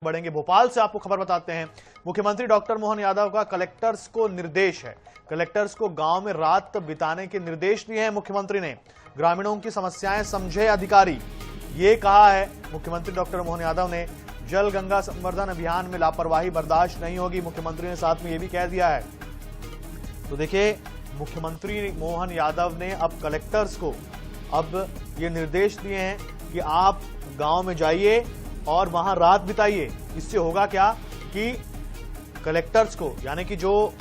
बढ़ेंगे। भोपाल से आपको खबर बताते हैं। मुख्यमंत्री डॉक्टर मोहन यादव का कलेक्टर्स को निर्देश है। कलेक्टर्स को गांव में रात बिताने के निर्देश दिए हैं मुख्यमंत्री ने। ग्रामीणों की समस्याएं समझे अधिकारी, ये कहा है मुख्यमंत्री डॉक्टर मोहन यादव ने। जल गंगा संवर्धन अभियान में लापरवाही बर्दाश्त नहीं होगी, मुख्यमंत्री ने साथ में यह भी कह दिया है। तो देखिए, मुख्यमंत्री मोहन यादव ने अब कलेक्टर्स को अब ये निर्देश दिए हैं कि आप गांव में जाइए और वहां रात बिताइए। इससे होगा क्या कि कलेक्टर्स को, यानी कि जो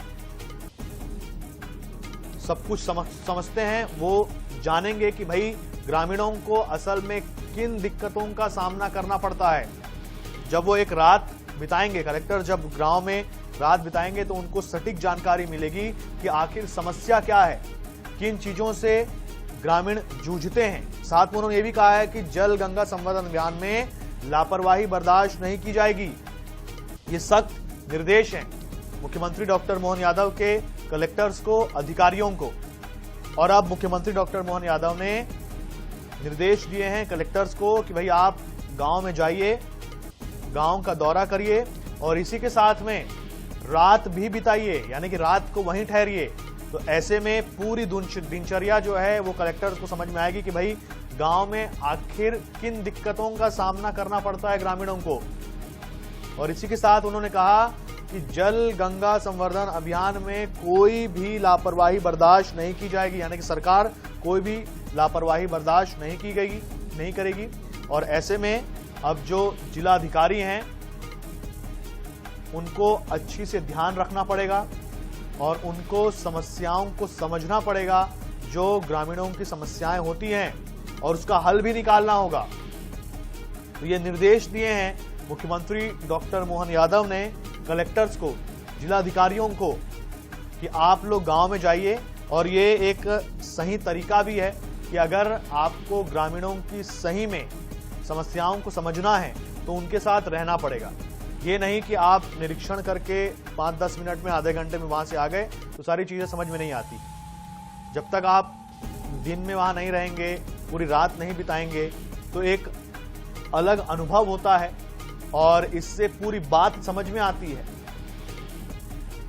सब कुछ समझते हैं, वो जानेंगे कि भाई ग्रामीणों को असल में किन दिक्कतों का सामना करना पड़ता है। जब वो एक रात बिताएंगे, कलेक्टर जब गांव में रात बिताएंगे, तो उनको सटीक जानकारी मिलेगी कि आखिर समस्या क्या है, किन चीजों से ग्रामीण जूझते हैं। साथ में उन्होंने ये भी कहा है कि जल गंगा संवर्धन अभियान में लापरवाही बर्दाश्त नहीं की जाएगी। ये सख्त निर्देश हैं मुख्यमंत्री डॉक्टर मोहन यादव के कलेक्टर्स को, अधिकारियों को। और अब मुख्यमंत्री डॉक्टर मोहन यादव ने निर्देश दिए हैं कलेक्टर्स को कि भाई आप गांव में जाइए, गांव का दौरा करिए और इसी के साथ में रात भी बिताइए, यानी कि रात को वहीं ठहरिए। तो ऐसे में पूरी दिनचर्या जो है वो कलेक्टर्स को समझ में आएगी कि भाई गांव में आखिर किन दिक्कतों का सामना करना पड़ता है ग्रामीणों को। और इसी के साथ उन्होंने कहा कि जल गंगा संवर्धन अभियान में कोई भी लापरवाही बर्दाश्त नहीं की जाएगी, यानी कि सरकार कोई भी लापरवाही बर्दाश्त नहीं करेगी। और ऐसे में अब जो जिलाधिकारी हैं उनको अच्छी से ध्यान रखना पड़ेगा और उनको समस्याओं को समझना पड़ेगा, जो ग्रामीणों की समस्याएं होती हैं, और उसका हल भी निकालना होगा। तो ये निर्देश दिए हैं मुख्यमंत्री डॉक्टर मोहन यादव ने कलेक्टर्स को, जिलाधिकारियों को, कि आप लोग गांव में जाइए। और ये एक सही तरीका भी है कि अगर आपको ग्रामीणों की सही में समस्याओं को समझना है तो उनके साथ रहना पड़ेगा। ये नहीं कि आप निरीक्षण करके 5-10 मिनट में, आधे घंटे में वहां से आ गए तो सारी चीजें समझ में नहीं आती। जब तक आप दिन में वहां नहीं रहेंगे, पूरी रात नहीं बिताएंगे, तो एक अलग अनुभव होता है और इससे पूरी बात समझ में आती है।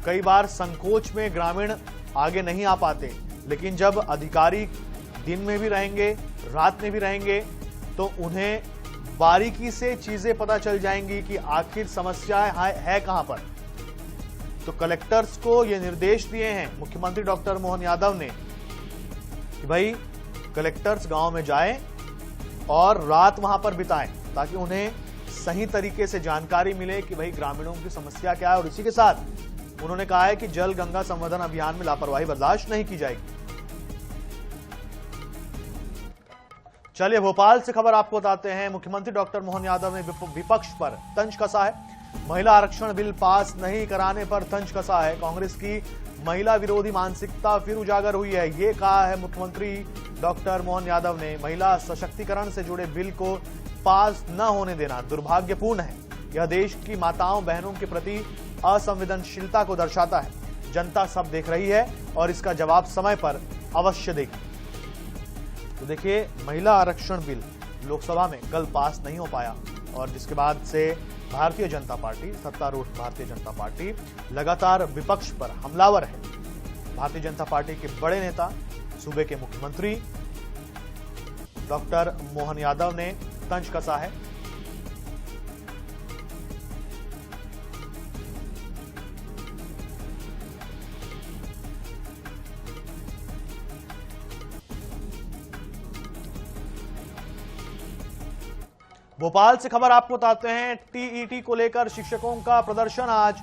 कई बार संकोच में ग्रामीण आगे नहीं आ पाते, लेकिन जब अधिकारी दिन में भी रहेंगे, रात में भी रहेंगे, तो उन्हें बारीकी से चीजें पता चल जाएंगी कि आखिर समस्या है कहां पर। तो कलेक्टर्स को ये निर्देश दिए हैं मुख्यमंत्री डॉक्टर मोहन यादव ने कि भाई कलेक्टर्स गांव में जाएं और रात वहां पर बिताएं, ताकि उन्हें सही तरीके से जानकारी मिले कि भाई ग्रामीणों की समस्या क्या है। और इसी के साथ उन्होंने कहा है कि जल गंगा संवर्धन अभियान में लापरवाही बर्दाश्त नहीं की जाएगी। चलिए, भोपाल से खबर आपको बताते हैं। मुख्यमंत्री डॉक्टर मोहन यादव ने विपक्ष पर तंज कसा है। महिला आरक्षण बिल पास नहीं कराने पर तंज कसा है। कांग्रेस की महिला विरोधी मानसिकता फिर उजागर हुई है, ये कहा है मुख्यमंत्री डॉक्टर मोहन यादव ने। महिला सशक्तिकरण से जुड़े बिल को पास न होने देना दुर्भाग्यपूर्ण है। यह देश की माताओं बहनों के प्रति असंवेदनशीलता को दर्शाता है। जनता सब देख रही है और इसका जवाब समय पर अवश्य देगी। तो देखिए, महिला आरक्षण बिल लोकसभा में कल पास नहीं हो पाया और जिसके बाद से भारतीय जनता पार्टी, सत्तारूढ़ भारतीय जनता पार्टी लगातार विपक्ष पर हमलावर है। भारतीय जनता पार्टी के बड़े नेता, सूबे के मुख्यमंत्री डॉक्टर मोहन यादव ने तंज कसा है। भोपाल से खबर आपको बताते हैं। टीईटी को लेकर शिक्षकों का प्रदर्शन आज।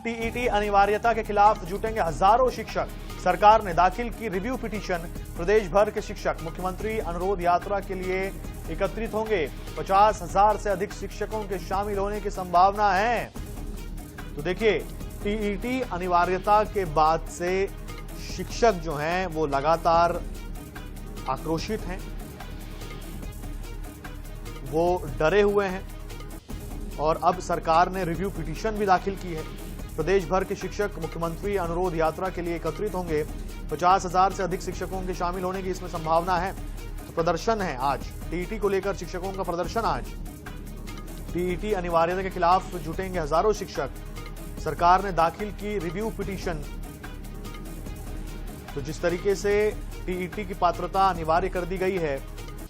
टीईटी अनिवार्यता के खिलाफ जुटेंगे हजारों शिक्षक। सरकार ने दाखिल की रिव्यू पिटीशन। प्रदेश भर के शिक्षक मुख्यमंत्री अनुरोध यात्रा के लिए एकत्रित होंगे। 50,000 से अधिक शिक्षकों के शामिल होने की संभावना है। तो देखिए, टीईटी अनिवार्यता के बाद से शिक्षक जो हैं वो लगातार आक्रोशित हैं, वो डरे हुए हैं और अब सरकार ने रिव्यू पिटीशन भी दाखिल की है। प्रदेश भर के शिक्षक मुख्यमंत्री अनुरोध यात्रा के लिए एकत्रित होंगे। 50,000 से अधिक शिक्षकों के शामिल होने की इसमें संभावना है। तो प्रदर्शन है आज, टीईटी को लेकर शिक्षकों का प्रदर्शन आज। टीईटी अनिवार्यता के खिलाफ जुटेंगे हजारों शिक्षक। सरकार ने दाखिल की रिव्यू पिटीशन। तो जिस तरीके से टीईटी की पात्रता अनिवार्य कर दी गई है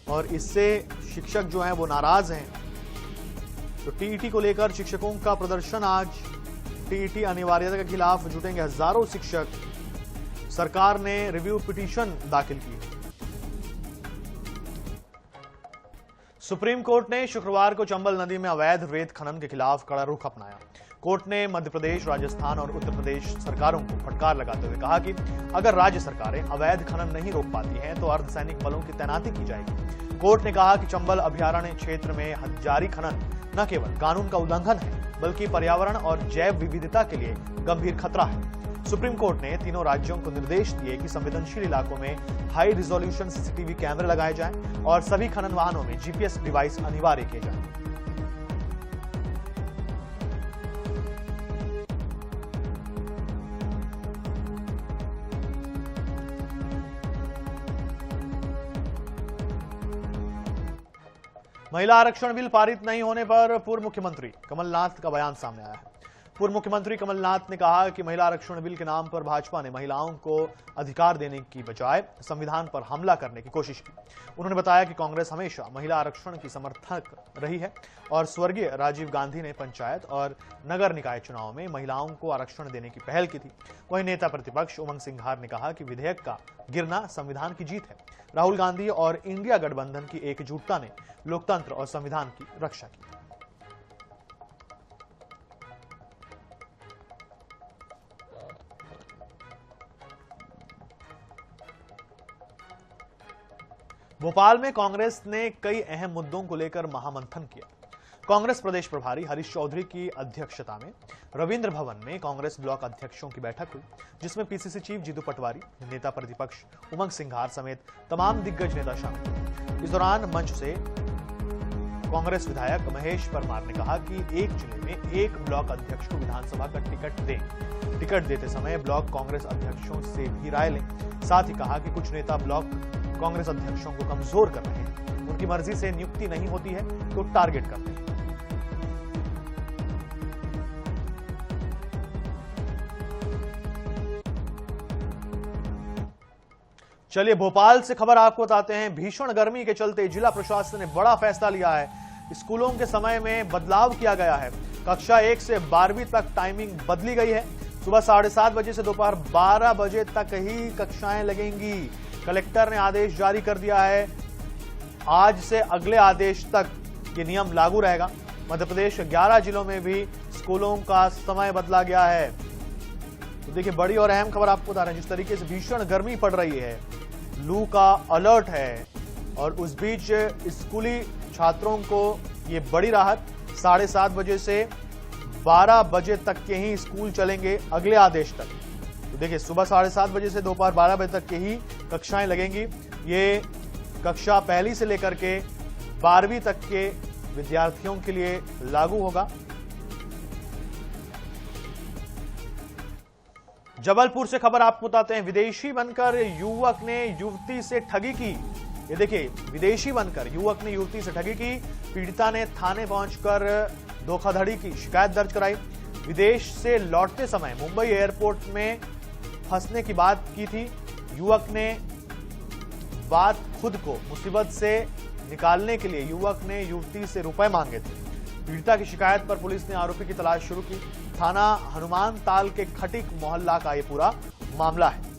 और इससे शिक्षक जो हैं वो नाराज हैं, तो टीईटी को लेकर शिक्षकों का प्रदर्शन आज। टीईटी अनिवार्यता के खिलाफ जुटेंगे हजारों शिक्षक। सरकार ने रिव्यू पिटीशन दाखिल की। सुप्रीम कोर्ट ने शुक्रवार को चंबल नदी में अवैध रेत खनन के खिलाफ कड़ा रुख अपनाया। कोर्ट ने मध्य प्रदेश, राजस्थान और उत्तर प्रदेश सरकारों को फटकार लगाते हुए कहा कि अगर राज्य सरकारें अवैध खनन नहीं रोक पाती हैं तो अर्धसैनिक बलों की तैनाती की जाएगी। कोर्ट ने कहा कि चंबल अभयारण्य क्षेत्र में जारी खनन न केवल कानून का उल्लंघन है बल्कि पर्यावरण और जैव विविधता के लिए गंभीर खतरा है। सुप्रीम कोर्ट ने तीनों राज्यों को निर्देश दिए कि संवेदनशील इलाकों में हाई रिजोल्यूशन सीसीटीवी कैमरे लगाए जाएं और सभी खनन वाहनों में जीपीएस डिवाइस अनिवार्य किए जाएं। महिला आरक्षण बिल पारित नहीं होने पर पूर्व मुख्यमंत्री कमलनाथ का बयान सामने आया है। पूर्व मुख्यमंत्री कमलनाथ ने कहा कि महिला आरक्षण बिल के नाम पर भाजपा ने महिलाओं को अधिकार देने की बजाय संविधान पर हमला करने की कोशिश की। उन्होंने बताया कि कांग्रेस हमेशा महिला आरक्षण की समर्थक रही है और स्वर्गीय राजीव गांधी ने पंचायत और नगर निकाय चुनाव में महिलाओं को आरक्षण देने की पहल की थी। वहीं नेता प्रतिपक्ष उमंग सिंघार ने कहा कि विधेयक का गिरना संविधान की जीत है। राहुल गांधी और इंडिया गठबंधन की एकजुटता ने लोकतंत्र और संविधान की रक्षा की। भोपाल में कांग्रेस ने कई अहम मुद्दों को लेकर महामंथन किया। कांग्रेस प्रदेश प्रभारी हरीश चौधरी की अध्यक्षता में रविंद्र भवन में कांग्रेस ब्लॉक अध्यक्षों की बैठक हुई, जिसमें पीसीसी चीफ जीतू पटवारी, नेता प्रतिपक्ष उमंग सिंघार समेत तमाम दिग्गज नेता शामिल हुए। इस दौरान मंच से कांग्रेस विधायक महेश परमार ने कहा कि एक जिले में एक ब्लॉक अध्यक्ष को विधानसभा का टिकट दें। टिकट देते समय ब्लॉक कांग्रेस अध्यक्षों से भी राय लें। साथ ही कहा कि कुछ नेता ब्लॉक कांग्रेस अध्यक्षों को कमजोर कर रहे हैं, उनकी मर्जी से नियुक्ति नहीं होती है तो टारगेट करते हैं। चलिए भोपाल से खबर आपको बताते हैं। भीषण गर्मी के चलते जिला प्रशासन ने बड़ा फैसला लिया है। स्कूलों के समय में बदलाव किया गया है। कक्षा 1 से 12वीं तक टाइमिंग बदली गई है। सुबह 7:30 बजे से दोपहर 12 बजे तक ही कक्षाएं लगेंगी। कलेक्टर ने आदेश जारी कर दिया है। आज से अगले आदेश तक ये नियम लागू रहेगा। मध्य प्रदेश के 11 जिलों में भी स्कूलों का समय बदला गया है। तो देखिए बड़ी और अहम खबर आपको बता रहे हैं। जिस तरीके से भीषण गर्मी पड़ रही है, लू का अलर्ट है और उस बीच स्कूली छात्रों को ये बड़ी राहत। 7:30 बजे से 12 बजे तक के ही स्कूल चलेंगे अगले आदेश तक। तो देखिए सुबह 7:30 बजे से दोपहर 12 बजे तक के ही कक्षाएं लगेंगी। ये कक्षा पहली से लेकर के 12वीं तक के विद्यार्थियों के लिए लागू होगा। जबलपुर से खबर आपको बताते हैं। विदेशी बनकर युवक ने युवती से ठगी की। ये देखिए विदेशी बनकर युवक ने युवती से ठगी की। पीड़िता ने थाने पहुंचकर धोखाधड़ी की शिकायत दर्ज कराई। विदेश से लौटते समय मुंबई एयरपोर्ट में फंसने की बात की थी। युवक ने बात खुद को मुसीबत से निकालने के लिए युवक ने युवती से रुपए मांगे थे। पीड़िता की शिकायत पर पुलिस ने आरोपी की तलाश शुरू की। थाना हनुमान ताल के खटिक मोहल्ला का ये पूरा मामला है।